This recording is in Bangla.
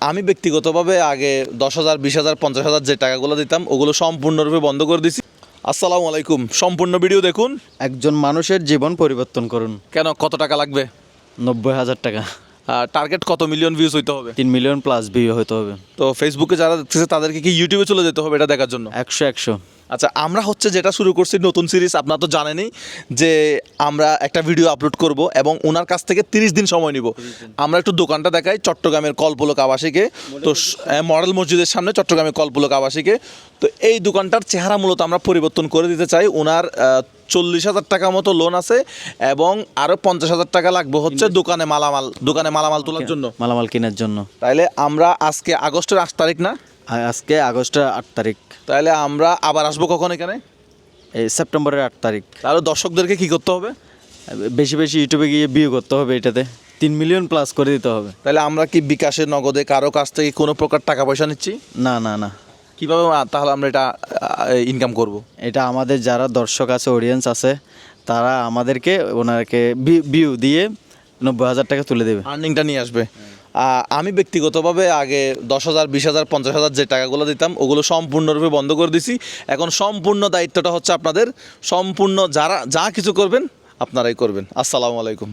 আমি ব্যক্তিগতভাবে আগে 10,000, 20,000, 50,000 যে টাকাগুলো দিতাম ওগুলো সম্পূর্ণরূপে বন্ধ করে দিছি। আসসালামু আলাইকুম। সম্পূর্ণ ভিডিও দেখুন। একজন মানুষের জীবন পরিবর্তন করুন। কেন, কত টাকা লাগবে? 90,000 টাকা। টার্গেট কত মিলিয়ন ভিউজ হইতে হবে? 3 মিলিয়ন প্লাস ভিউ হতে হবে। তো ফেসবুকে যারা দেখতেছে তাদেরকে কি ইউটিউবে চলে যেতে হবে এটা দেখার জন্য? 100 আচ্ছা, আমরা যেটা শুরু করছি নতুন সিরিজ, আপনারা তো জানেনই যে আমরা একটা ভিডিও আপলোড করব এবং ওনার কাছ থেকে 30 দিন সময় নিব। আমরা একটু দোকানটা দেখাই চট্টগ্রামের কল্পলোক আবাসিকে। তো মডেল মসজিদের সামনে চট্টগ্রামের কল্পলোক আবাসিকে। তো এই দোকানটার চেহারা মূলত আমরা পরিবর্তন করে দিতে চাই। ওনার 40,000 টাকা মতো লোন আছে এবং আরও 50,000 টাকা লাগবে হচ্ছে দোকানে মালামাল তোলার জন্য, মালামাল কেনার জন্য। তাইলে আমরা আজকে আগস্টের 8 তারিখ না? আজকে আগস্টের 8 তারিখ। তাহলে আমরা আবার আসবো কখন এখানে? এই সেপ্টেম্বরের 8 তারিখ। তাহলে দর্শকদেরকে কি করতে হবে? বেশি বেশি ইউটিউবে গিয়ে ভিউ করতে হবে, এটাতে 3 মিলিয়ন প্লাস করে দিতে হবে। তাহলে আমরা কি বিকাশে, নগদে কারো কাছ থেকে কোনো প্রকার টাকা পয়সা নিচ্ছি? না না না, কীভাবে তাহলে আমরা এটা ইনকাম করব? এটা আমাদের যারা দর্শক আছে, অডিয়েন্স আছে, তারা আমাদেরকে ওনাকে ভিউ দিয়ে 90,000 টাকা তুলে দেবে, আর্নিংটা নিয়ে আসবে। আমি ব্যক্তিগতভাবে আগে 10,000, 20,000, 50,000 যে টাকাগুলো দিতাম ওগুলো সম্পূর্ণরূপে বন্ধ করে দিছি। এখন সম্পূর্ণ দায়িত্বটা হচ্ছে আপনাদের। সম্পূর্ণ যা কিছু করবেন আপনারাই করবেন। আসসালামু আলাইকুম।